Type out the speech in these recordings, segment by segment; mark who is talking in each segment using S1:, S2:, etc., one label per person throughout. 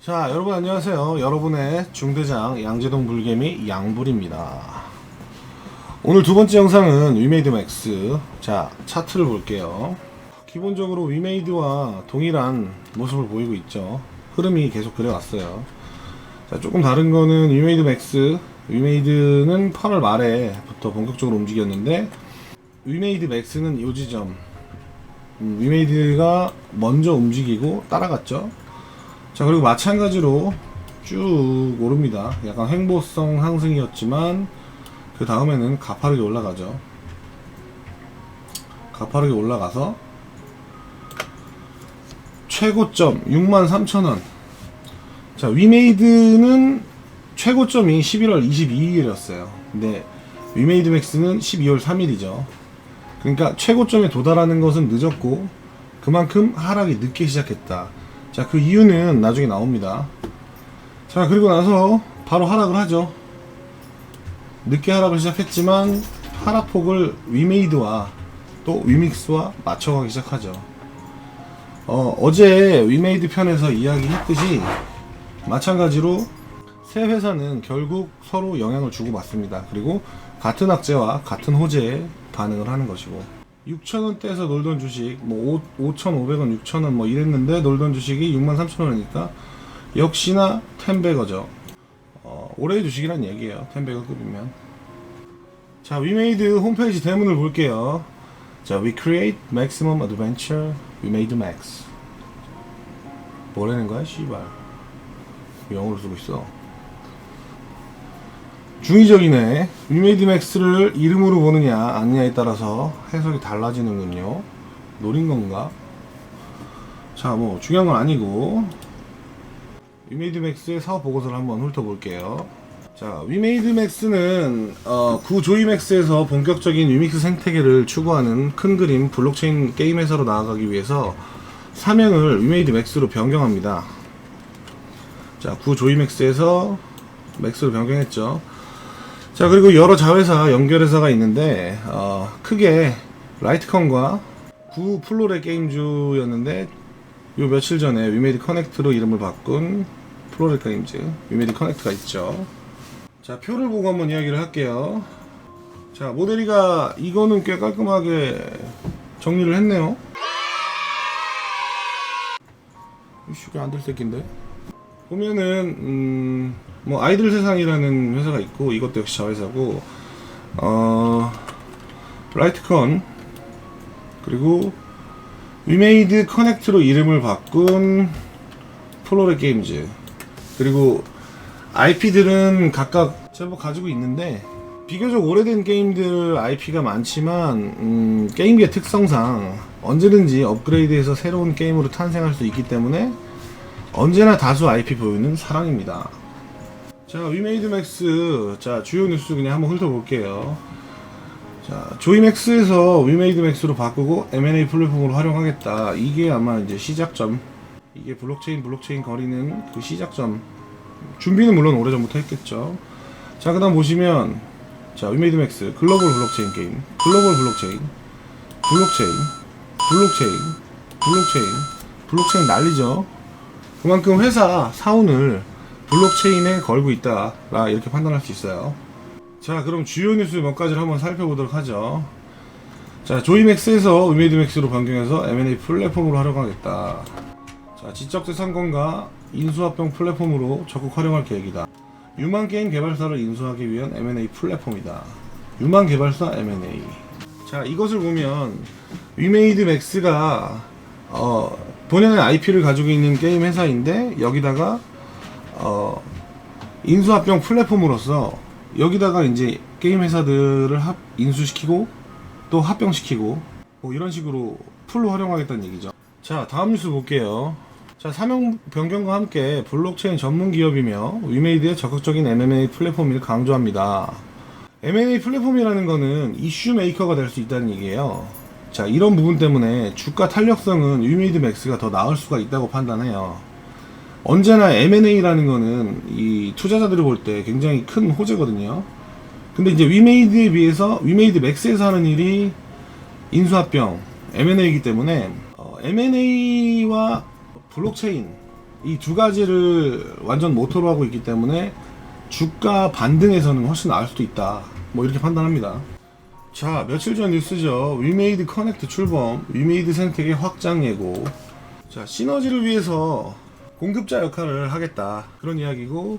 S1: 자, 여러분 안녕하세요. 여러분의 중대장 양재동 불개미 양불입니다. 오늘 두 번째 영상은 위메이드 맥스. 자, 차트를 볼게요. 기본적으로 위메이드와 동일한 모습을 보이고 있죠. 흐름이 계속 그래왔어요. 자, 조금 다른 거는 위메이드 맥스. 위메이드는 8월 말에부터 본격적으로 움직였는데 위메이드 맥스는 요 지점, 위메이드가 먼저 움직이고 따라갔죠. 자, 그리고 마찬가지로 쭉 오릅니다. 약간 횡보성 상승이었지만 그 다음에는 가파르게 올라가죠. 가파르게 올라가서 최고점 63,000원. 자, 위메이드는 최고점이 11월 22일이었어요. 근데 위메이드 맥스는 12월 3일이죠. 그러니까 최고점에 도달하는 것은 늦었고 그만큼 하락이 늦게 시작했다. 자, 그 이유는 나중에 나옵니다. 자, 그리고 나서 바로 하락을 하죠. 늦게 하락을 시작했지만 하락폭을 위메이드와 또 위믹스와 맞춰가기 시작하죠. 어제 위메이드 편에서 이야기했듯이 마찬가지로 세 회사는 결국 서로 영향을 주고받습니다. 그리고 같은 악재와 같은 호재에 반응을 하는 것이고 6,000원대에서 놀던 주식, 5,500원, 6,000원 이랬는데 놀던 주식이 63,000원이니까 역시나 텐베거죠. 올해의 주식이란 얘기예요. 텐베거급이면. 자, 위메이드 홈페이지 대문을 볼게요. 자, We create maximum adventure. We made max. 뭐라는 거야, 씨발. 영어로 쓰고 있어. 중의적이네. 위메이드 맥스를 이름으로 보느냐 아니냐에 따라서 해석이 달라지는군요. 노린 건가? 자, 중요한 건 아니고 위메이드 맥스의 사업 보고서를 한번 훑어볼게요. 자, 위메이드 맥스는 구 조이맥스에서 본격적인 위믹스 생태계를 추구하는 큰 그림 블록체인 게임 회사로 나아가기 위해서 사명을 위메이드 맥스로 변경합니다. 자, 구 조이맥스에서 맥스로 변경했죠. 자, 그리고 여러 자회사, 연결회사가 있는데 크게 라이트컨과 구 플로레 게임즈였는데 요 며칠 전에 위메이드 커넥트로 이름을 바꾼 플로레 게임즈, 위메이드 커넥트가 있죠. 자, 표를 보고 한번 이야기를 할게요. 자, 모델이가 이거는 꽤 깔끔하게 정리를 했네요. 이슈가 안 될 새끼인데. 보면은 아이들 세상이라는 회사가 있고 이것도 역시 자회사고 라이트컨 그리고 위메이드 커넥트로 이름을 바꾼 플로레 게임즈 그리고 IP들은 각각 제법 가지고 있는데 비교적 오래된 게임들 IP가 많지만 게임기의 특성상 언제든지 업그레이드해서 새로운 게임으로 탄생할 수 있기 때문에 언제나 다수 IP 보유는 사랑입니다. 자, 위메이드 맥스. 자, 주요 뉴스 그냥 한번 훑어볼게요. 자, 조이맥스에서 위메이드 맥스로 바꾸고 M&A 플랫폼으로 활용하겠다. 이게 아마 이제 시작점. 이게 블록체인 거리는 그 시작점. 준비는 물론 오래전부터 했겠죠. 자, 그 다음 보시면 자, 위메이드 맥스 글로벌 블록체인 게임, 글로벌 블록체인 난리죠. 그만큼 회사 사운을 블록체인에 걸고 있다라 이렇게 판단할 수 있어요. 자, 그럼 주요 뉴스 몇 가지를 한번 살펴보도록 하죠. 자, 조이맥스에서 위메이드 맥스로 변경해서 M&A 플랫폼으로 활용하겠다. 자, 지적재산권과 인수합병 플랫폼으로 적극 활용할 계획이다. 유망 게임 개발사를 인수하기 위한 M&A 플랫폼이다. 유망 개발사 M&A. 자, 이것을 보면 위메이드 맥스가 본연의 IP를 가지고 있는 게임 회사인데 여기다가 인수합병 플랫폼으로서 여기다가 이제 게임 회사들을 인수시키고 또 합병시키고 이런 식으로 풀로 활용하겠다는 얘기죠. 자, 다음 뉴스 볼게요. 자, 사명 변경과 함께 블록체인 전문 기업이며 위메이드의 적극적인 M&A 플랫폼을 강조합니다. M&A 플랫폼이라는 거는 이슈 메이커가 될 수 있다는 얘기예요. 자, 이런 부분 때문에 주가 탄력성은 위메이드 맥스가 더 나을 수가 있다고 판단해요. 언제나 M&A라는 거는 이 투자자들이 볼 때 굉장히 큰 호재거든요. 근데 이제 위메이드에 비해서 위메이드 맥스에서 하는 일이 인수합병, M&A이기 때문에 M&A와 블록체인 이 두 가지를 완전 모토로 하고 있기 때문에 주가 반등에서는 훨씬 나을 수도 있다, 뭐 이렇게 판단합니다. 자, 며칠 전 뉴스죠. 위메이드 커넥트 출범, 위메이드 생태계 확장 예고. 자, 시너지를 위해서 공급자 역할을 하겠다, 그런 이야기고,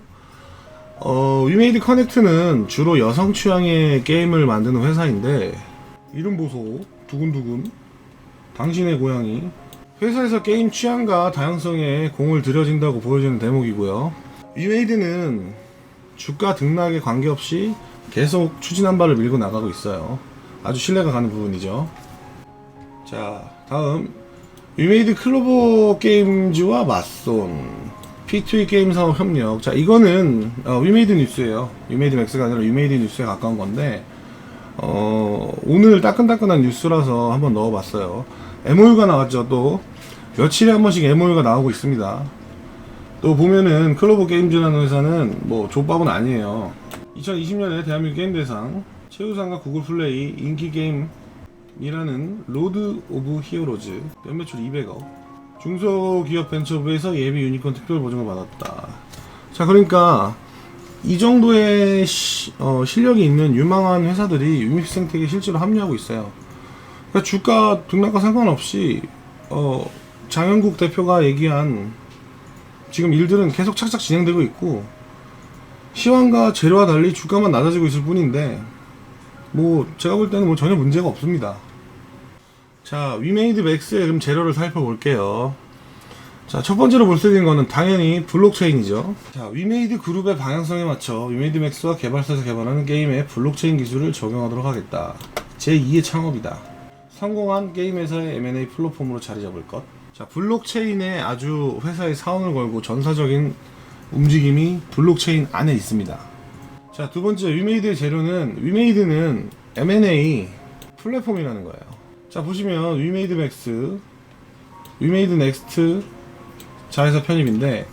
S1: 위메이드 커넥트는 주로 여성 취향의 게임을 만드는 회사인데, 이름 보소, 두근두근, 당신의 고양이. 회사에서 게임 취향과 다양성에 공을 들여진다고 보여지는 대목이고요. 위메이드는 주가 등락에 관계없이 계속 추진한 바를 밀고 나가고 있어요. 아주 신뢰가 가는 부분이죠. 자, 다음 위메이드 클로버 게임즈와 맞손 P2E 게임 사업 협력. 자, 이거는 위메이드 뉴스예요. 위메이드 맥스가 아니라 위메이드 뉴스에 가까운 건데, 오늘 따끈따끈한 뉴스라서 한번 넣어봤어요. MOU가 나왔죠. 또 며칠에 한 번씩 MOU가 나오고 있습니다. 또 보면은 클로버 게임즈라는 회사는 뭐 족밥은 아니에요. 2020년에 대한민국 게임대상 최우상과 구글 플레이 인기 게임이라는 로드 오브 히어로즈 연매출 200억, 중소기업 벤처부에서 예비 유니콘 특별 보증을 받았다. 자, 그러니까 이 정도의 실력이 있는 유망한 회사들이 위메이드 생태계에 실제로 합류하고 있어요. 그러니까 주가 등락과 상관없이 장영국 대표가 얘기한 지금 일들은 계속 착착 진행되고 있고, 시황과 재료와 달리 주가만 낮아지고 있을 뿐인데, 뭐 제가 볼 때는 뭐 전혀 문제가 없습니다. 자, 위메이드 맥스의 그럼 재료를 살펴볼게요. 자, 첫 번째로 볼 수 있는 거는 당연히 블록체인이죠. 자, 위메이드 그룹의 방향성에 맞춰 위메이드 맥스와 개발사에서 개발하는 게임에 블록체인 기술을 적용하도록 하겠다. 제2의 창업이다. 성공한 게임 회사의 M&A 플랫폼으로 자리 잡을 것. 자, 블록체인에 아주 회사의 사원을 걸고 전사적인 움직임이 블록체인 안에 있습니다. 자, 두 번째 위메이드의 재료는, 위메이드는 M&A 플랫폼이라는 거예요. 자, 보시면 위메이드 맥스, 위메이드 넥스트 자회사 편입인데,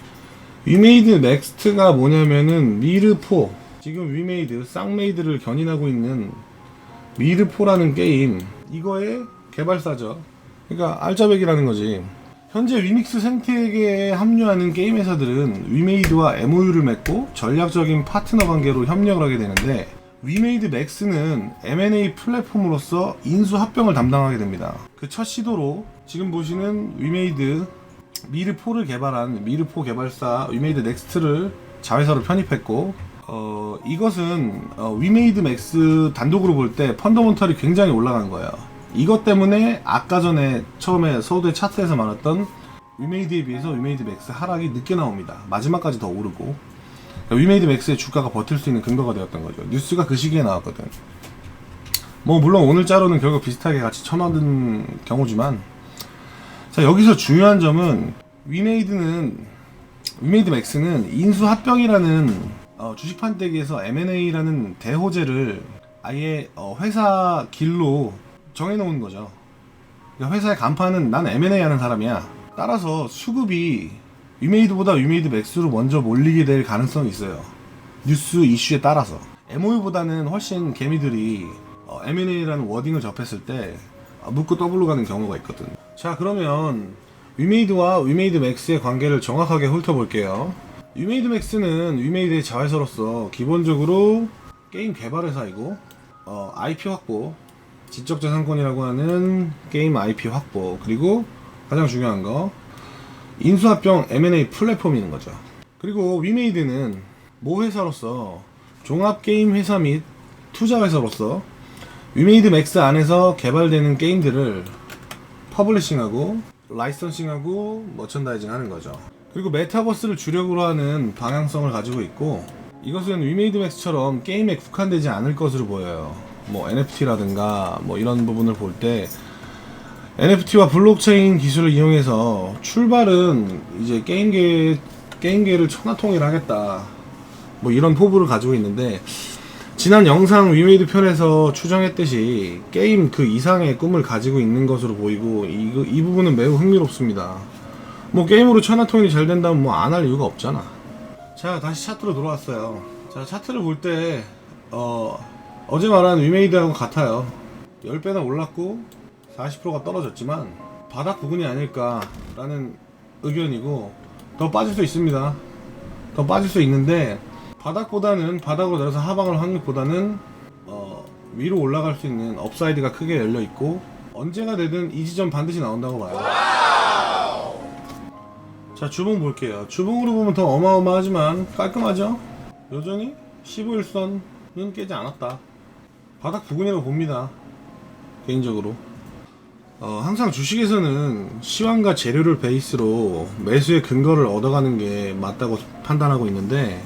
S1: 위메이드 넥스트가 뭐냐면은 미르4, 지금 위메이드 쌍메이드를 견인하고 있는 미르4라는 게임, 이거의 개발사죠. 그러니까 알짜배기라는 거지. 현재 위믹스 생태계에 합류하는 게임 회사들은 위메이드와 MOU를 맺고 전략적인 파트너 관계로 협력을 하게 되는데, 위메이드 맥스는 M&A 플랫폼으로서 인수 합병을 담당하게 됩니다. 그 첫 시도로 지금 보시는 위메이드 미르4를 개발한 미르4 개발사 위메이드 넥스트를 자회사로 편입했고, 이것은 위메이드 맥스 단독으로 볼 때 펀더먼털이 굉장히 올라간 거예요. 이것 때문에 아까 전에 처음에 서두의 차트에서 말했던 위메이드에 비해서 위메이드 맥스 하락이 늦게 나옵니다. 마지막까지 더 오르고, 그러니까 위메이드 맥스의 주가가 버틸 수 있는 근거가 되었던 거죠. 뉴스가 그 시기에 나왔거든. 뭐 물론 오늘자로는 결국 비슷하게 같이 쳐맞은 경우지만, 자, 여기서 중요한 점은 위메이드 맥스는 인수 합병이라는 주식 판때기에서 M&A라는 대호재를 아예 회사 길로 정해놓은 거죠. 그러니까 회사의 간판은 난 M&A 하는 사람이야. 따라서 수급이 위메이드보다 위메이드 맥스로 먼저 몰리게 될 가능성이 있어요. 뉴스 이슈에 따라서. MOU보다는 훨씬 개미들이 M&A라는 워딩을 접했을 때 묻고 더블로 가는 경우가 있거든. 자, 그러면 위메이드와 위메이드 맥스의 관계를 정확하게 훑어볼게요. 위메이드 맥스는 위메이드의 자회사로서 기본적으로 게임 개발 회사이고, IP 확보, 지적재산권이라고 하는 게임 IP 확보, 그리고 가장 중요한 거 인수합병 M&A 플랫폼인 거죠. 그리고 위메이드는 모 회사로서 종합게임 회사 및 투자회사로서 위메이드 맥스 안에서 개발되는 게임들을 퍼블리싱하고 라이선싱하고 머천다이징 하는 거죠. 그리고 메타버스를 주력으로 하는 방향성을 가지고 있고, 이것은 위메이드 맥스처럼 게임에 국한되지 않을 것으로 보여요. 뭐 NFT라든가 뭐 이런 부분을 볼 때 NFT와 블록체인 기술을 이용해서 출발은 이제 게임계를 천하통일하겠다, 뭐 이런 포부를 가지고 있는데, 지난 영상 위메이드 편에서 추정했듯이 게임 그 이상의 꿈을 가지고 있는 것으로 보이고, 이 부분은 매우 흥미롭습니다. 뭐 게임으로 천하통일이 잘 된다면 뭐 안 할 이유가 없잖아. 자, 다시 차트로 돌아왔어요. 자, 차트를 볼 때 어제 말한 위메이드하고 같아요. 10배나 올랐고 40%가 떨어졌지만 바닥 부근이 아닐까라는 의견이고, 더 빠질 수 있습니다. 더 빠질 수 있는데 바닥보다는 바닥으로 내려서 하방을 확률보다는 위로 올라갈 수 있는 업사이드가 크게 열려 있고 언제가 되든 이 지점 반드시 나온다고 봐요. 자, 주봉 볼게요. 주봉으로 보면 더 어마어마하지만 깔끔하죠? 여전히 15일선은 깨지 않았다. 바닥 부근이라고 봅니다. 개인적으로. 항상 주식에서는 시황과 재료를 베이스로 매수의 근거를 얻어가는 게 맞다고 판단하고 있는데,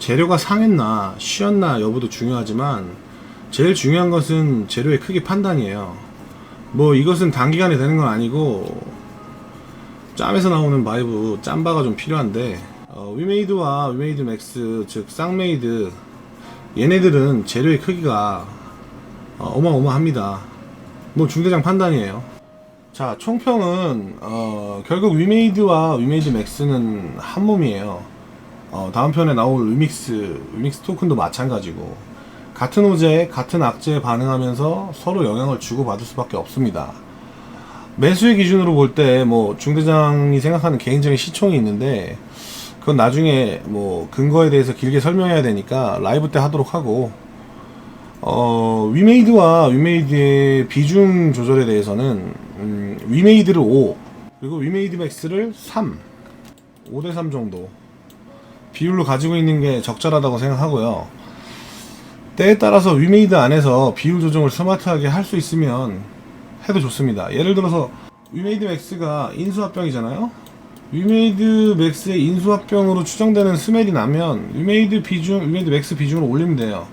S1: 재료가 상했나 쉬었나 여부도 중요하지만 제일 중요한 것은 재료의 크기 판단이에요. 뭐 이것은 단기간에 되는 건 아니고 짬에서 나오는 바이브 짬바가 좀 필요한데, 위메이드와 위메이드 맥스, 즉 쌍메이드, 얘네들은 재료의 크기가 어마어마합니다. 뭐 중대장 판단이에요. 자, 총평은 결국 위메이드와 위메이드 맥스는 한 몸이에요. 다음 편에 나올 위믹스 토큰도 마찬가지고 같은 호재에 같은 악재에 반응하면서 서로 영향을 주고받을 수밖에 없습니다. 매수의 기준으로 볼 때 뭐 중대장이 생각하는 개인적인 시총이 있는데, 그건 나중에 뭐 근거에 대해서 길게 설명해야 되니까 라이브 때 하도록 하고, 위메이드와 위메이드의 비중 조절에 대해서는 위메이드를 5 그리고 위메이드 맥스를 3 5대3 정도 비율로 가지고 있는 게 적절하다고 생각하고요. 때에 따라서 위메이드 안에서 비율 조정을 스마트하게 할 수 있으면 해도 좋습니다. 예를 들어서 위메이드 맥스가 인수합병이잖아요. 위메이드 맥스의 인수합병으로 추정되는 스멜이 나면 위메이드 맥스 비중을 올리면 돼요.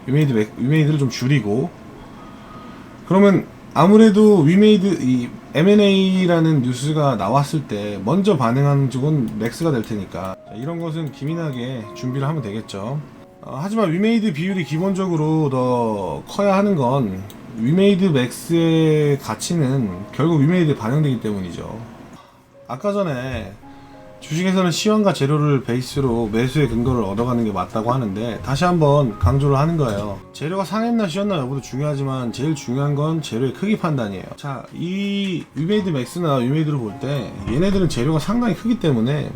S1: 위메이드를 좀 줄이고, 그러면 아무래도 이 M&A라는 뉴스가 나왔을 때 먼저 반응한 쪽은 맥스가 될 테니까 이런 것은 기민하게 준비를 하면 되겠죠. 하지만 위메이드 비율이 기본적으로 더 커야 하는 건 위메이드 맥스의 가치는 결국 위메이드에 반영되기 때문이죠. 아까 전에 주식에서는 시황과 재료를 베이스로 매수의 근거를 얻어가는 게 맞다고 하는데, 다시 한번 강조를 하는 거예요. 재료가 상했나 쉬었나 여부도 중요하지만 제일 중요한 건 재료의 크기 판단이에요. 자, 이 위메이드 맥스나 위메이드를 볼 때 얘네들은 재료가 상당히 크기 때문에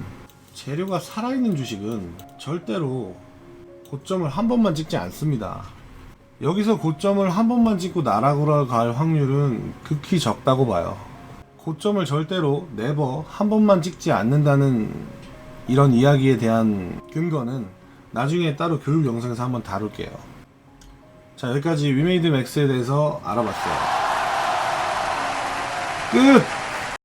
S1: 재료가 살아있는 주식은 절대로 고점을 한 번만 찍지 않습니다. 여기서 고점을 한 번만 찍고 나락으로 갈 확률은 극히 적다고 봐요. 고점을 절대로 네버 한 번만 찍지 않는다는 이런 이야기에 대한 근거는 나중에 따로 교육 영상에서 한번 다룰게요. 자, 여기까지 위메이드 맥스에 대해서 알아봤어요. 끝!